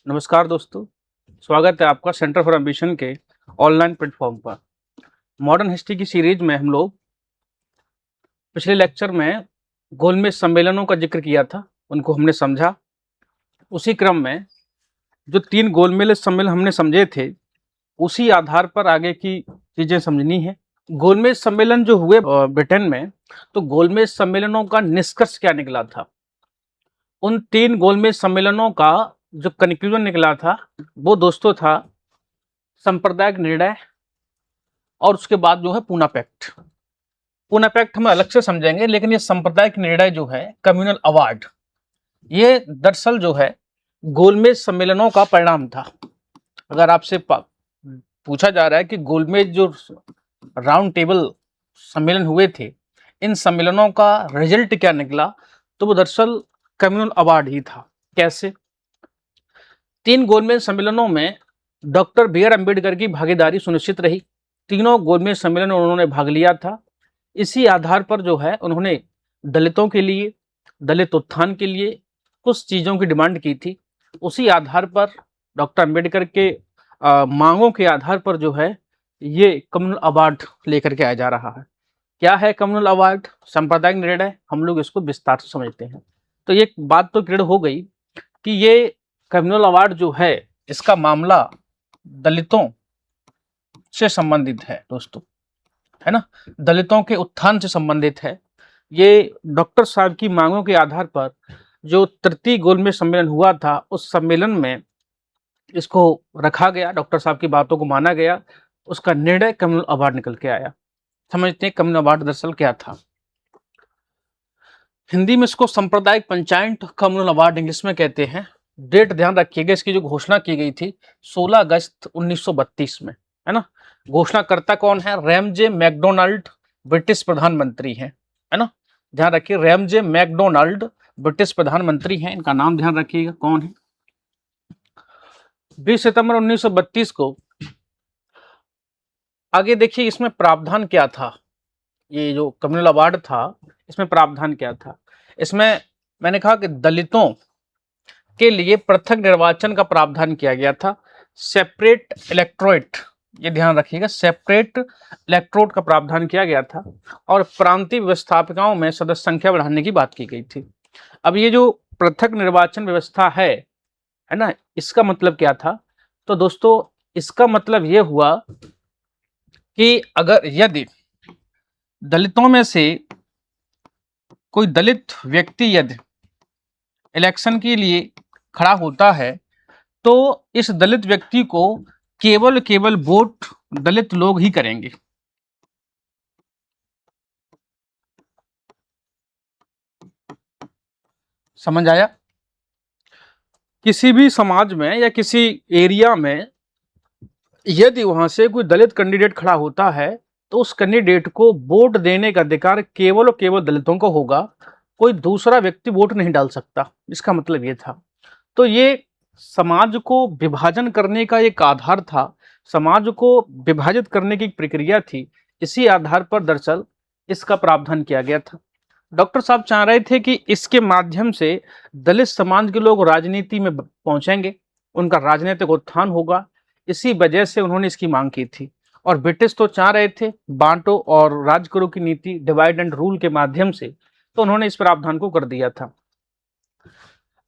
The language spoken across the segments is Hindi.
नमस्कार दोस्तों, स्वागत है आपका सेंटर फॉर एम्बिशन के ऑनलाइन प्लेटफॉर्म पर। मॉडर्न हिस्ट्री की सीरीज में हम लोग पिछले लेक्चर में गोलमेज सम्मेलनों का जिक्र किया था, उनको हमने समझा। उसी क्रम में जो 3 गोलमेज सम्मेलन हमने समझे थे, उसी आधार पर आगे की चीज़ें समझनी है। गोलमेज सम्मेलन जो हुए ब्रिटेन में, तो गोलमेज सम्मेलनों का निष्कर्ष क्या निकला था? उन 3 गोलमेज सम्मेलनों का जो कंक्लूजन निकला था, वो दोस्तों था सांप्रदायिक निर्णय और उसके बाद जो है पूना पैक्ट। पूना पैक्ट हम अलग से समझेंगे, लेकिन ये सांप्रदायिक निर्णय जो है, कम्युनल अवार्ड, ये दरअसल जो है गोलमेज सम्मेलनों का परिणाम था। अगर आपसे पूछा जा रहा है कि गोलमेज जो राउंड टेबल सम्मेलन हुए थे, इन सम्मेलनों का रिजल्ट क्या निकला, तो वो दरअसल कम्युनल अवार्ड ही था। कैसे? 3 गोलमेज सम्मेलनों में डॉक्टर बी आर अम्बेडकर की भागीदारी सुनिश्चित रही। तीनों गोलमेज सम्मेलन में उन्होंने भाग लिया था। इसी आधार पर जो है उन्होंने दलितों के लिए, दलित उत्थान के लिए कुछ चीज़ों की डिमांड की थी। उसी आधार पर डॉक्टर अम्बेडकर के मांगों के आधार पर जो है ये कम्युनल अवार्ड लेकर के आया जा रहा है। क्या है कम्युनल अवार्ड? सांप्रदायिक निर्णय। हम लोग इसको विस्तार से समझते हैं। तो ये बात तो क्लियर हो गई कि ये कम्युनल अवार्ड जो है, इसका मामला दलितों से संबंधित है दोस्तों, है ना। दलितों के उत्थान से संबंधित है। ये डॉक्टर साहब की मांगों के आधार पर जो तृतीय गोलमेज सम्मेलन हुआ था, उस सम्मेलन में इसको रखा गया, डॉक्टर साहब की बातों को माना गया, उसका निर्णय कम्युनल अवार्ड निकल के आया। समझते हैं कम्युनल अवार्ड दरअसल क्या था। हिंदी में इसको सांप्रदायिक पंचायत कम्युनल अवार्ड इंग्लिश में कहते हैं। डेट ध्यान रखिएगा, इसकी जो घोषणा की गई थी 16 अगस्त 1932 में, है ना। घोषणाकर्ता कौन है? रैमजे मैकडोनाल्ड, ब्रिटिश प्रधानमंत्री हैं, है ना। ध्यान रखिए, रैमजे मैकडोनाल्ड ब्रिटिश प्रधानमंत्री हैं, इनका नाम ध्यान रखिएगा कौन है। 20 सितंबर 1932 को। आगे देखिए इसमें प्रावधान क्या था। ये जो कम्युनल अवार्ड था, इसमें प्रावधान क्या था? इसमें मैंने कहा कि दलितों के लिए पृथक निर्वाचन का प्रावधान किया गया था। सेपरेट इलेक्टोरेट, ये ध्यान रखिएगा, सेपरेट इलेक्टोरेट का प्रावधान किया गया था। और प्रांतीय व्यवस्थापिकाओं में सदस्य संख्या बढ़ाने की बात की गई थी। अब ये जो पृथक निर्वाचन व्यवस्था है ना, इसका मतलब क्या था? तो दोस्तों इसका मतलब ये हुआ कि अगर यदि दलितों में से कोई दलित व्यक्ति यदि इलेक्शन के लिए खड़ा होता है, तो इस दलित व्यक्ति को केवल वोट दलित लोग ही करेंगे। समझ आया? किसी भी समाज में या किसी एरिया में यदि वहां से कोई दलित कैंडिडेट खड़ा होता है, तो उस कैंडिडेट को वोट देने का अधिकार केवल और केवल दलितों को होगा। कोई दूसरा व्यक्ति वोट नहीं डाल सकता। इसका मतलब ये था। तो ये समाज को विभाजन करने का एक आधार था, समाज को विभाजित करने की एक प्रक्रिया थी। इसी आधार पर दरअसल इसका प्रावधान किया गया था। डॉक्टर साहब चाह रहे थे कि इसके माध्यम से दलित समाज के लोग राजनीति में पहुंचेंगे, उनका राजनीतिक उत्थान होगा। इसी वजह से उन्होंने इसकी मांग की थी। और ब्रिटिश तो चाह रहे थे बांटो और राज करो की नीति, डिवाइड एंड रूल के माध्यम से, तो उन्होंने इस प्रावधान को कर दिया था।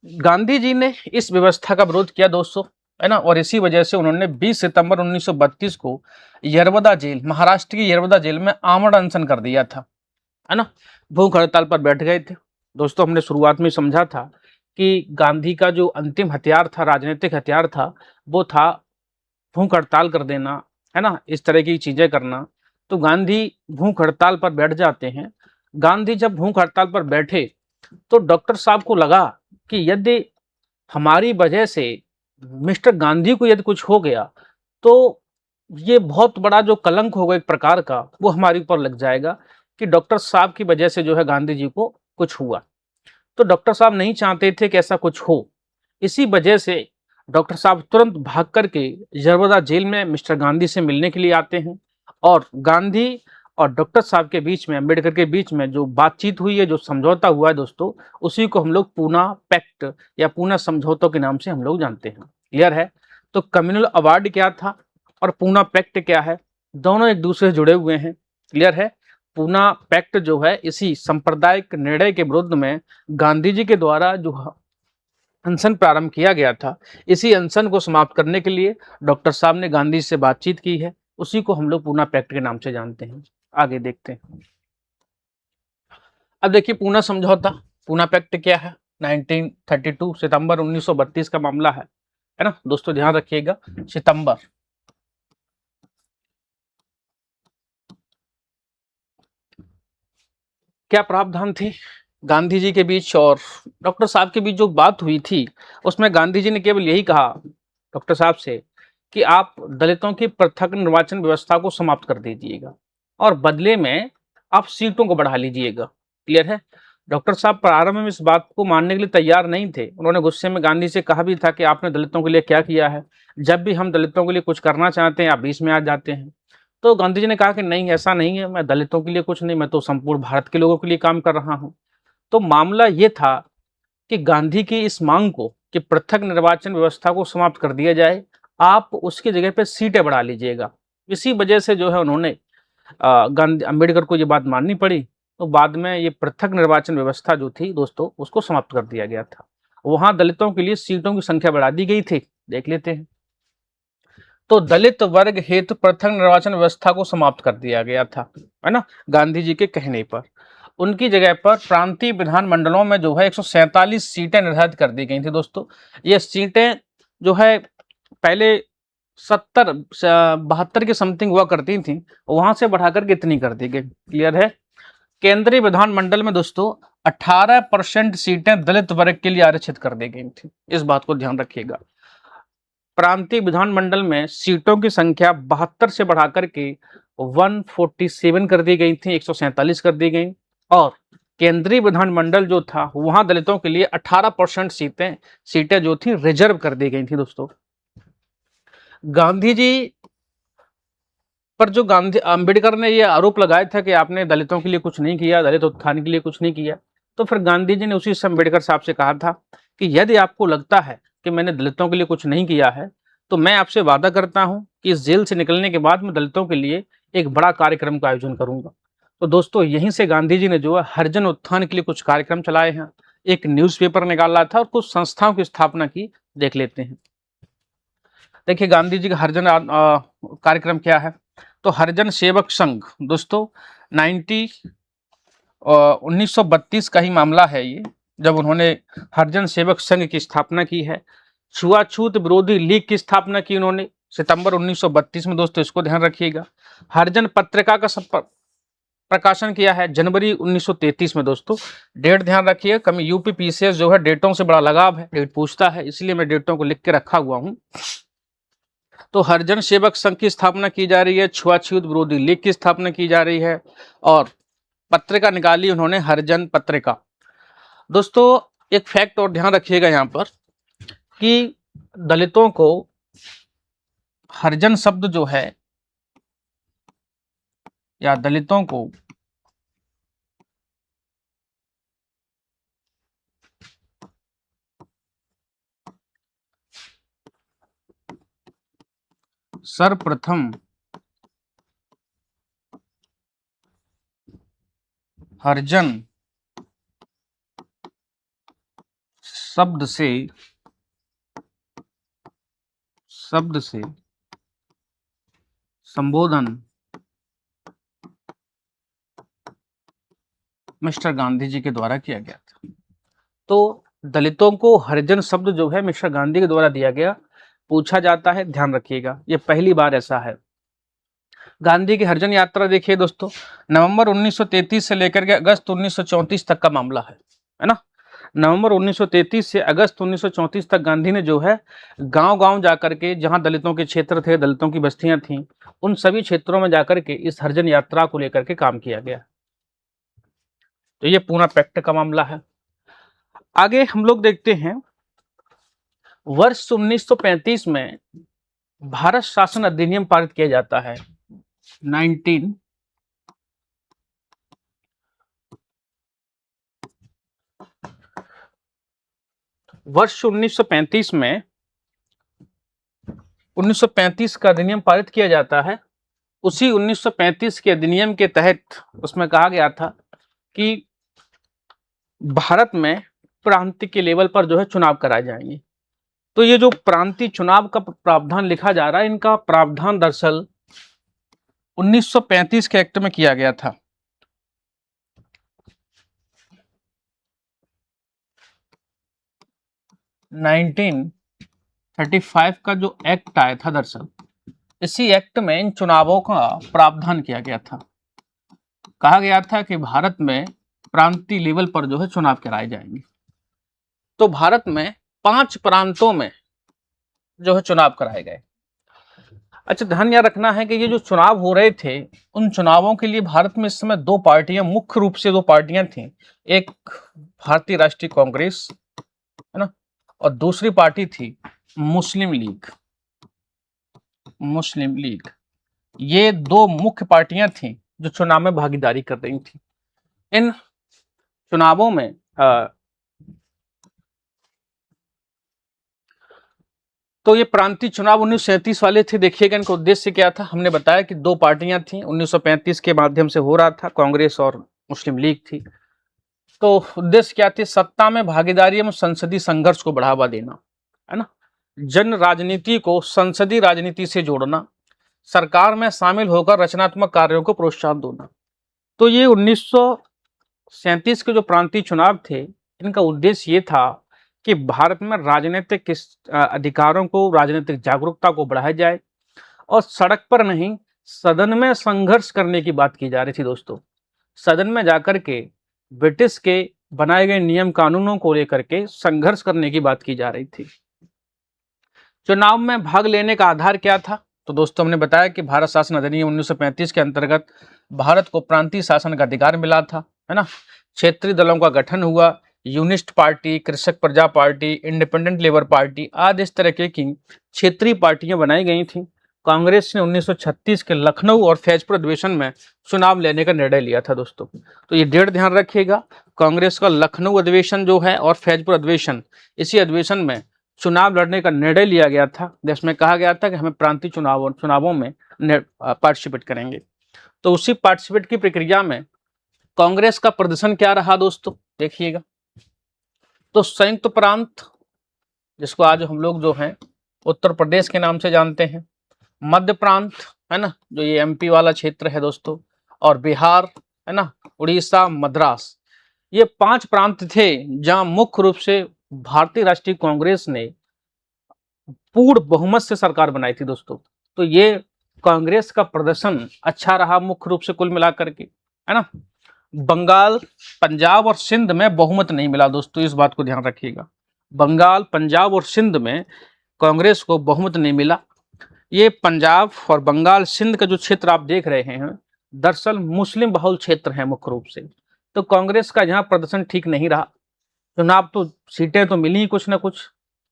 गांधी जी ने इस व्यवस्था का विरोध किया दोस्तों, है ना। और इसी वजह से उन्होंने 20 सितंबर 1932 को यरवदा जेल, महाराष्ट्र की यरवदा जेल में आमरण अनशन कर दिया था, है ना। भूख हड़ताल पर बैठ गए थे। दोस्तों हमने शुरुआत में समझा था कि गांधी का जो अंतिम हथियार था, राजनीतिक हथियार था, वो था भूख हड़ताल कर देना, है ना, इस तरह की चीजें करना। तो गांधी भूख हड़ताल पर बैठ जाते हैं। गांधी जब भूख हड़ताल पर बैठे, तो डॉक्टर साहब को लगा कि यदि हमारी वजह से मिस्टर गांधी को यदि कुछ हो गया, तो ये बहुत बड़ा जो कलंक होगा एक प्रकार का, वो हमारे ऊपर लग जाएगा कि डॉक्टर साहब की वजह से जो है गांधी जी को कुछ हुआ। तो डॉक्टर साहब नहीं चाहते थे कि ऐसा कुछ हो। इसी वजह से डॉक्टर साहब तुरंत भाग करके यरवदा जेल में मिस्टर गांधी से मिलने के लिए आते हैं। और गांधी और डॉक्टर साहब के बीच में, अम्बेडकर के बीच में जो बातचीत हुई है, जो समझौता हुआ है दोस्तों, उसी को हम लोग पूना पैक्ट या पूना समझौतों के नाम से हम लोग जानते हैं। क्लियर है। तो कम्युनल अवार्ड क्या था और पूना पैक्ट क्या है, दोनों एक दूसरे से जुड़े हुए हैं। क्लियर है। पूना पैक्ट जो है इसी सांप्रदायिक निर्णय के विरुद्ध में गांधी जी के द्वारा जो अनशन प्रारंभ किया गया था, इसी अनशन को समाप्त करने के लिए डॉक्टर साहब ने गांधी से बातचीत की है, उसी को हम लोग पूना पैक्ट के नाम से जानते हैं। आगे देखते हैं। अब देखिए पूना समझौता, पूना पैक्ट क्या है। 1932 सितंबर 1932 का मामला है ना दोस्तों, ध्यान रखिएगा सितंबर। क्या प्रावधान थे गांधी जी के बीच और डॉक्टर साहब के बीच जो बात हुई थी, उसमें गांधी जी ने केवल यही कहा डॉक्टर साहब से कि आप दलितों की पृथक निर्वाचन व्यवस्था को समाप्त कर दीजिएगा और बदले में आप सीटों को बढ़ा लीजिएगा। क्लियर है। डॉक्टर साहब प्रारंभ में इस बात को मानने के लिए तैयार नहीं थे। उन्होंने गुस्से में गांधी से कहा भी था कि आपने दलितों के लिए क्या किया है, जब भी हम दलितों के लिए कुछ करना चाहते हैं आप बीच में आ जाते हैं। तो गांधी जी ने कहा कि नहीं, ऐसा नहीं है, मैं दलितों के लिए कुछ नहीं, मैं तो संपूर्ण भारत के लोगों के लिए काम कर रहा हूं। तो मामला ये था कि गांधी की इस मांग को कि पृथक निर्वाचन व्यवस्था को समाप्त कर दिया जाए, आप उसकी जगह पे सीटें बढ़ा लीजिएगा। इसी वजह से जो है उन्होंने गांधी अम्बेडकर को ये बात माननी पड़ी। तो बाद में ये पृथक निर्वाचन व्यवस्था जो थी दोस्तों, उसको समाप्त कर दिया गया था। वहां दलितों के लिए सीटों की संख्या बढ़ा दी गई थी। देख लेते हैं। तो दलित वर्ग हेतु पृथक निर्वाचन व्यवस्था को समाप्त कर दिया गया था, है ना, गांधी जी के कहने पर। उनकी जगह पर प्रांतीय विधान मंडलों में जो है 147 सीटें निर्धारित कर दी गई थी दोस्तों। ये सीटें जो है पहले 72 की समथिंग हुआ करती थी, वहां से बढ़ाकर कितनी कर दी गई। क्लियर है। केंद्रीय विधानमंडल में दोस्तों 18% सीटें दलित वर्ग के लिए आरक्षित कर दी गई थी, इस बात को ध्यान रखिएगा। प्रांतीय विधानमंडल में सीटों की संख्या 72 से बढ़ाकर के 147 कर दी गई थी, 147 कर दी गई। और केंद्रीय विधानमंडल जो था वहां दलितों के लिए 18% सीटें जो थी रिजर्व कर दी गई थी दोस्तों। गांधी जी पर जो गांधी अंबेडकर ने यह आरोप लगाया था कि आपने दलितों के लिए कुछ नहीं किया, दलित उत्थान के लिए कुछ नहीं किया, तो फिर गांधी जी ने उसी से अंबेडकर साहब से कहा था कि यदि आपको लगता है कि मैंने दलितों के लिए कुछ नहीं किया है, तो मैं आपसे वादा करता हूं कि इस जेल से निकलने के बाद मैं दलितों के लिए एक बड़ा कार्यक्रम का आयोजन करूंगा। तो दोस्तों यहीं से गांधी जी ने जो है हरिजन उत्थान के लिए कुछ कार्यक्रम चलाए हैं, एक न्यूज़पेपर निकाला था और कुछ संस्थाओं की स्थापना की। देख लेते हैं। देखिए गांधी जी का हरिजन कार्यक्रम क्या है। तो हरिजन सेवक संघ दोस्तों 90 1932 का ही मामला है ये, जब उन्होंने हरिजन सेवक संघ की स्थापना की है। छुआछूत विरोधी लीग की स्थापना की उन्होंने सितंबर 1932 में दोस्तों, इसको ध्यान रखिएगा। हरिजन पत्रिका का प्रकाशन किया है जनवरी 1933 में दोस्तों। डेट ध्यान रखिए, कभी यूपी पीसीएस जो है डेटों से बड़ा लगाव है, डेट पूछता है, इसलिए मैं डेटों को लिख के रखा हुआ हूं। तो हरिजन सेवक संघ की स्थापना की जा रही है, छुआछूत विरोधी लीग की स्थापना की जा रही है और पत्रिका निकाली उन्होंने हरिजन पत्रिका। दोस्तों एक फैक्ट और ध्यान रखिएगा यहां पर कि दलितों को हरिजन शब्द जो है या दलितों को सर्वप्रथम हरिजन शब्द से संबोधन मिस्टर गांधी जी के द्वारा किया गया था। तो दलितों को हरिजन शब्द जो है मिस्टर गांधी के द्वारा दिया गया। पूछा जाता है, ध्यान रखिएगा, ये पहली बार ऐसा है। गांधी की हरिजन यात्रा देखिए दोस्तों, नवंबर 1933 से लेकर के अगस्त 1934 तक का मामला है ना। नवंबर 1933 से अगस्त 1934 तक गांधी ने जो है गांव-गांव जाकर के, जहां दलितों के क्षेत्र थे, दलितों की बस्तियां थीं, उन सभी क्षेत्रों में जाकर के इस हरिजन यात्रा को लेकर के काम किया गया। तो ये पूना पैक्ट का मामला है। आगे हम लोग देखते हैं, वर्ष 1935 में भारत शासन अधिनियम पारित किया जाता है। 19 वर्ष 1935 में 1935 का अधिनियम पारित किया जाता है। उसी 1935 के अधिनियम के तहत उसमें कहा गया था कि भारत में प्रांत के लेवल पर जो है चुनाव कराए जाएंगे। तो ये जो प्रांतीय चुनाव का प्रावधान लिखा जा रहा है, इनका प्रावधान दरअसल 1935 के एक्ट में किया गया था। नाइनटीन 35 का जो एक्ट आया था, दरअसल इसी एक्ट में इन चुनावों का प्रावधान किया गया था। कहा गया था कि भारत में प्रांतीय लेवल पर जो है चुनाव कराए जाएंगे। तो भारत में 5 प्रांतों में जो है चुनाव कराए गए। अच्छा, ध्यान यह रखना है कि ये जो चुनाव हो रहे थे, उन चुनावों के लिए भारत में इस समय 2 पार्टियां, मुख्य रूप से 2 पार्टियां थी। एक भारतीय राष्ट्रीय कांग्रेस, है ना, और दूसरी पार्टी थी मुस्लिम लीग। मुस्लिम लीग, ये 2 मुख्य पार्टियां थी जो चुनाव में भागीदारी कर रही थी। इन चुनावों में तो ये प्रांतीय चुनाव 1937 वाले थे। देखिएगा इनका उद्देश्य क्या था। हमने बताया कि 2 पार्टियां थी, 1935 के माध्यम से हो रहा था, कांग्रेस और मुस्लिम लीग थी। तो उद्देश्य क्या थे? सत्ता में भागीदारी एवं संसदीय संघर्ष को बढ़ावा देना, है ना, जन राजनीति को संसदीय राजनीति से जोड़ना, सरकार में शामिल होकर रचनात्मक कार्यों को प्रोत्साहन देना। तो ये 1937 के जो प्रांतीय चुनाव थे, इनका उद्देश्य ये था कि भारत में राजनीतिक अधिकारों को, राजनीतिक जागरूकता को बढ़ाया जाए और सड़क पर नहीं, सदन में संघर्ष करने की बात की जा रही थी दोस्तों। सदन में जाकर के ब्रिटिश के बनाए गए नियम कानूनों को लेकर के संघर्ष करने की बात की जा रही थी। चुनाव में भाग लेने का आधार क्या था? तो दोस्तों हमने बताया कि भारत शासन अधिनियम 1935 के अंतर्गत भारत को प्रांतीय शासन का अधिकार मिला था, है ना। क्षेत्रीय दलों का गठन हुआ, यूनिस्ट पार्टी, कृषक प्रजा पार्टी, इंडिपेंडेंट लेबर पार्टी आदि इस तरह की क्षेत्रीय पार्टियां बनाई गई थी। कांग्रेस ने 1936 के लखनऊ और फैजपुर अधिवेशन में चुनाव लेने का निर्णय लिया था दोस्तों। तो ये डेट ध्यान रखिएगा, कांग्रेस का लखनऊ अधिवेशन जो है और फैजपुर अधिवेशन, इसी अधिवेशन में चुनाव लड़ने का निर्णय लिया गया था, जिसमें कहा गया था कि हमें प्रांतीय चुनावों में पार्टिसिपेट करेंगे। तो उसी पार्टिसिपेट की प्रक्रिया में कांग्रेस का प्रदर्शन क्या रहा दोस्तों, देखिएगा। तो संयुक्त प्रांत, जिसको आज हम लोग जो है उत्तर प्रदेश के नाम से जानते हैं, मध्य प्रांत, है ना, जो ये एमपी वाला क्षेत्र है दोस्तों, और बिहार, है ना, उड़ीसा, मद्रास, ये 5 प्रांत थे जहां मुख्य रूप से भारतीय राष्ट्रीय कांग्रेस ने पूर्ण बहुमत से सरकार बनाई थी दोस्तों। तो ये कांग्रेस का प्रदर्शन अच्छा रहा मुख्य रूप से कुल मिलाकर के, है ना। बंगाल, पंजाब और सिंध में बहुमत नहीं मिला दोस्तों, इस बात को ध्यान रखिएगा। बंगाल, पंजाब और सिंध में कांग्रेस को बहुमत नहीं मिला। ये पंजाब और बंगाल, सिंध का जो क्षेत्र आप देख रहे हैं, दरअसल मुस्लिम बहुल क्षेत्र है मुख्य रूप से। तो कांग्रेस का यहाँ प्रदर्शन ठीक नहीं रहा। चुनाव तो, सीटें तो मिली कुछ ना कुछ,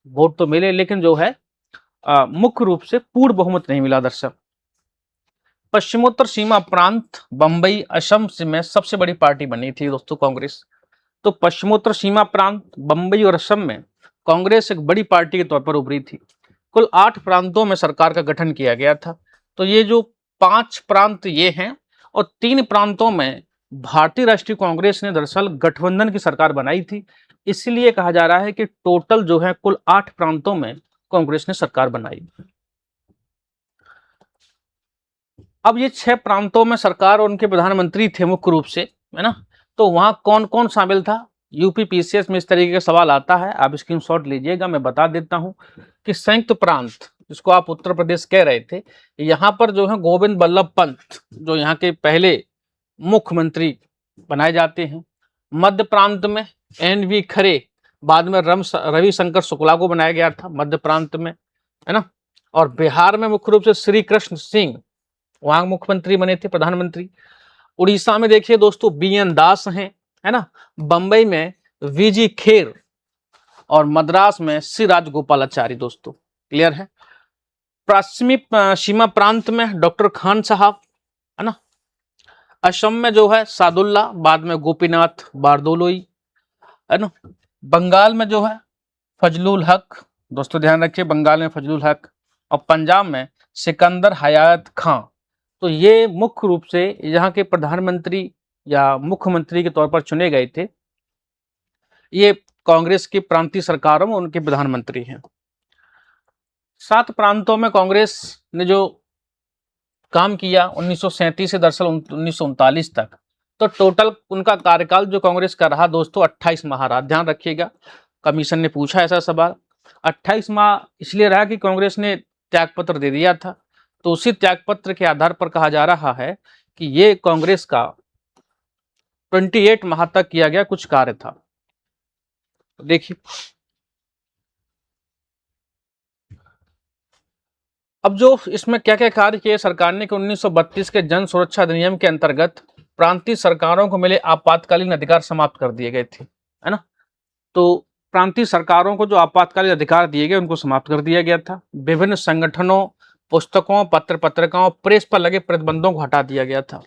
वोट तो मिले, लेकिन जो है मुख्य रूप से पूर्ण बहुमत नहीं मिला दर्शक। पश्चिमोत्तर सीमा प्रांत, बंबई, असम में सबसे बड़ी पार्टी बनी थी दोस्तों कांग्रेस। तो पश्चिमोत्तर सीमा प्रांत, बंबई और असम में कांग्रेस एक बड़ी पार्टी के तौर पर उभरी थी। कुल 8 प्रांतों में सरकार का गठन किया गया था। तो ये जो 5 प्रांत ये हैं, और 3 प्रांतों में भारतीय राष्ट्रीय कांग्रेस ने दरअसल गठबंधन की सरकार बनाई थी। इसलिए कहा जा रहा है कि टोटल जो है कुल 8 प्रांतों में कांग्रेस ने सरकार बनाई। अब ये 6 प्रांतों में सरकार और उनके प्रधानमंत्री थे मुख्य रूप से, है ना। तो वहां कौन कौन शामिल था? यूपी पीसीएस में इस तरीके का सवाल आता है, आप स्क्रीनशॉट लीजिएगा। मैं बता देता हूं कि संयुक्त प्रांत, जिसको आप उत्तर प्रदेश कह रहे थे, यहाँ पर जो है गोविंद बल्लभ पंत, जो यहाँ के पहले मुख्यमंत्री बनाए जाते हैं। मध्य प्रांत में एन.वी. खरे, बाद में रविशंकर शुक्ला को बनाया गया था मध्य प्रांत में, है ना। और बिहार में मुख्य रूप से श्री कृष्ण सिंह वहां मुख्यमंत्री बने थे, प्रधानमंत्री। उड़ीसा में देखिए दोस्तों बी.एन. दास हैं, है ना। बंबई में वी.जी. खेर और मद्रास में श्री राजगोपालाचारी दोस्तों, क्लियर है। पश्चिमी सीमा प्रांत में डॉक्टर खान साहब, है ना। असम में जो है सादुल्ला, बाद में गोपीनाथ बारदोलोई, है ना। बंगाल में जो है फजलुल हक, दोस्तों ध्यान रखिए, बंगाल में फजलुल हक। और पंजाब में सिकंदर हयात खां। तो ये मुख्य रूप से यहाँ के प्रधानमंत्री या मुख्यमंत्री के तौर पर चुने गए थे। ये कांग्रेस की प्रांतीय सरकारों में उनके प्रधानमंत्री हैं। 7 प्रांतों में कांग्रेस ने जो काम किया 1937 से दरअसल 1939 तक, तो टोटल उनका कार्यकाल जो कांग्रेस का रहा दोस्तों 28 माह रहा। ध्यान रखिएगा, कमीशन ने पूछा ऐसा सवाल। 28 माह इसलिए रहा कि कांग्रेस ने त्यागपत्र दे दिया था, तो उसी त्यागपत्र के आधार पर कहा जा रहा है कि ये कांग्रेस का 28 माह तक किया गया कुछ कार्य था। देखिए अब जो इसमें क्या क्या कार्य किए सरकार ने कि 1932 के जन सुरक्षा अधिनियम के अंतर्गत प्रांतीय सरकारों को मिले आपातकालीन अधिकार समाप्त कर दिए गए थे, है ना। तो प्रांतीय सरकारों को जो आपातकालीन अधिकार दिए गए उनको समाप्त कर दिया गया था। विभिन्न संगठनों, पुस्तकों, पत्र पत्रिकाओं, प्रेस पर लगे प्रतिबंधों को हटा दिया गया था।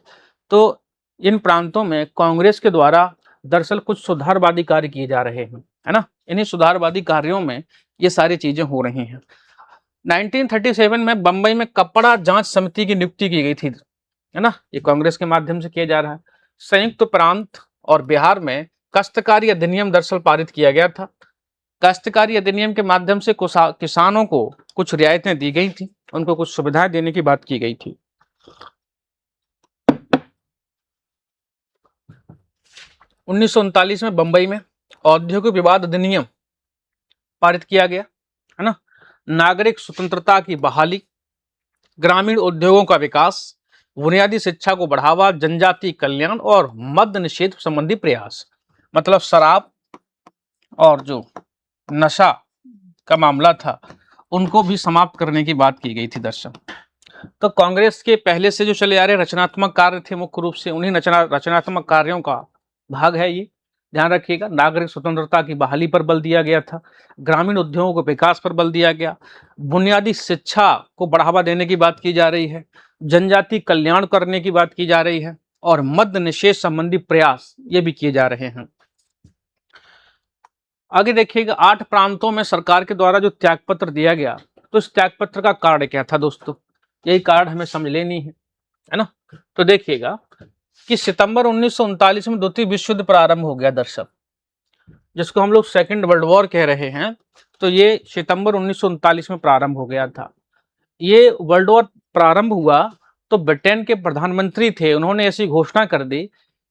तो इन प्रांतों में कांग्रेस के द्वारा दरअसल कुछ सुधारवादी कार्य किए जा रहे हैं, है ना। इन्हीं सुधारवादी कार्यों में ये सारी चीजें हो रही हैं। 1937 में बंबई में कपड़ा जांच समिति की नियुक्ति की गई थी, है ना। ये कांग्रेस के माध्यम से किया जा रहा है। संयुक्त प्रांत और बिहार में काश्तकारी अधिनियम दरअसल पारित किया गया था। काश्तकारी अधिनियम के माध्यम से किसानों को कुछ रियायतें दी गई थी, उनको कुछ सुविधाएं देने की बात की गई थी। 1939 में बंबई में औद्योगिक विवाद अधिनियम पारित किया गया, है ना। नागरिक स्वतंत्रता की बहाली, ग्रामीण उद्योगों का विकास, बुनियादी शिक्षा को बढ़ावा, जनजातीय कल्याण और मद्य निषेध संबंधी प्रयास। मतलब शराब और जो नशा का मामला था उनको भी समाप्त करने की बात की गई थी दर्शक। तो कांग्रेस के पहले से जो चले आ रहे रचनात्मक कार्य थे मुख्य रूप से उन्हीं रचनात्मक कार्यों का भाग है ये। ध्यान रखिएगा, नागरिक स्वतंत्रता की बहाली पर बल दिया गया था, ग्रामीण उद्योगों के विकास पर बल दिया गया, बुनियादी शिक्षा को बढ़ावा देने की बात की जा रही है, जनजातीय कल्याण करने की बात की जा रही है और मद्य निषेध संबंधी प्रयास ये भी किए जा रहे हैं। आगे देखिएगा, 8 प्रांतों में सरकार के द्वारा जो त्यागपत्र दिया गया, तो इस त्यागपत्र का कारण क्या था दोस्तों, यही कारण हमें समझ लेनी है ना। तो देखिएगा कि सितंबर 1939 में द्वितीय विश्व युद्ध प्रारंभ हो गया दर्शक, जिसको हम लोग सेकेंड वर्ल्ड वॉर कह रहे हैं। तो ये सितंबर 1939 में प्रारंभ हो गया था। ये वर्ल्ड वॉर प्रारंभ हुआ तो ब्रिटेन के प्रधानमंत्री थे, उन्होंने ऐसी घोषणा कर दी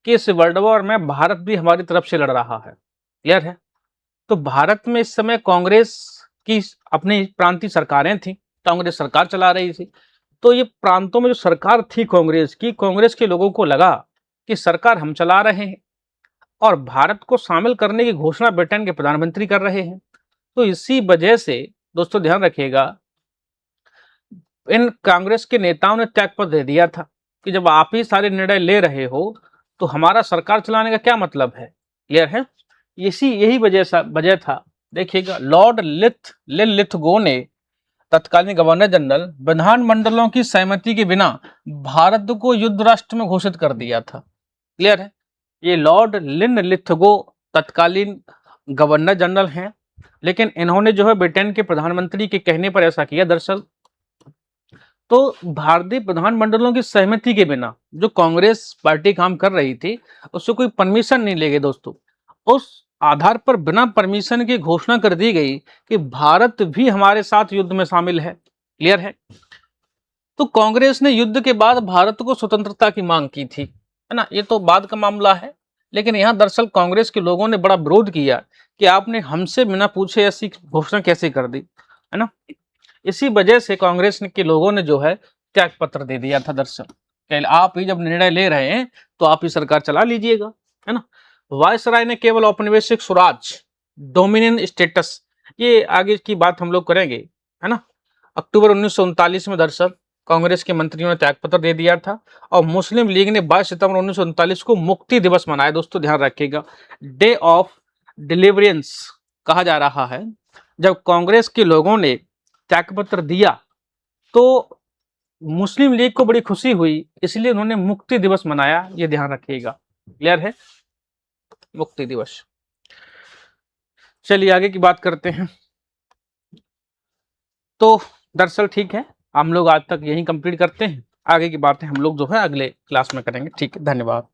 कि इस वर्ल्ड वॉर में भारत भी हमारी तरफ से लड़ रहा है। क्लियर है। तो भारत में इस समय कांग्रेस की अपनी प्रांतीय सरकारें थी, कांग्रेस सरकार चला रही थी। तो ये प्रांतों में जो सरकार थी कांग्रेस की, कांग्रेस के लोगों को लगा कि सरकार हम चला रहे हैं और भारत को शामिल करने की घोषणा ब्रिटेन के प्रधानमंत्री कर रहे हैं। तो इसी वजह से दोस्तों ध्यान रखिएगा, इन कांग्रेस के नेताओं ने त्यागपत्र दे दिया था कि जब आप ही सारे निर्णय ले रहे हो तो हमारा सरकार चलाने का क्या मतलब है। क्लियर है। यही वजह था। देखिएगा, लॉर्ड लिथगो ने तत्कालीन गवर्नर जनरल विधानमंडलों की सहमति के बिना भारत को युद्ध राष्ट्र में घोषित कर दिया था। क्लियर है। ये लॉर्ड लिथगो तत्कालीन गवर्नर जनरल हैं, लेकिन इन्होंने जो है ब्रिटेन के प्रधानमंत्री के कहने पर ऐसा किया दरअसल। तो भारतीय प्रधानमंडलों की सहमति के बिना जो कांग्रेस पार्टी काम कर रही थी उससे कोई परमिशन नहीं ले गए दोस्तों। उस आधार पर बिना परमिशन की घोषणा कर दी गई कि भारत भी हमारे साथ युद्ध में शामिल है। क्लियर है। तो कांग्रेस ने युद्ध के बाद भारत को स्वतंत्रता की मांग की थी, है ना। ये तो बाद का मामला है, लेकिन यहाँ दरअसल कांग्रेस के लोगों ने बड़ा विरोध किया कि आपने हमसे बिना पूछे ऐसी घोषणा कैसे कर दी, है ना। इसी वजह से कांग्रेस के लोगों ने जो है त्याग पत्र दे दिया था दरअसल। आप ही जब निर्णय ले रहे हैं तो आप ही सरकार चला लीजिएगा, है ना। वायसराय ने केवल औपनिवेशिक स्वराज, डोमिनियन स्टेटस, ये आगे की बात हम लोग करेंगे, है ना। अक्टूबर 1939 में दरअसल कांग्रेस के मंत्रियों ने त्यागपत्र दे दिया था और मुस्लिम लीग ने 22 सितंबर 1939 को मुक्ति दिवस मनाया। दोस्तों ध्यान रखिएगा, डे ऑफ डिलीवरेंस कहा जा रहा है। जब कांग्रेस के लोगों ने त्यागपत्र दिया तो मुस्लिम लीग को बड़ी खुशी हुई, इसलिए उन्होंने मुक्ति दिवस मनाया। ये ध्यान रखिएगा। क्लियर है, मुक्ति दिवस। चलिए आगे की बात करते हैं। तो दरअसल ठीक है, हम लोग आज तक यहीं कंप्लीट करते हैं, आगे की बातें हम लोग जो है अगले क्लास में करेंगे। ठीक है, धन्यवाद।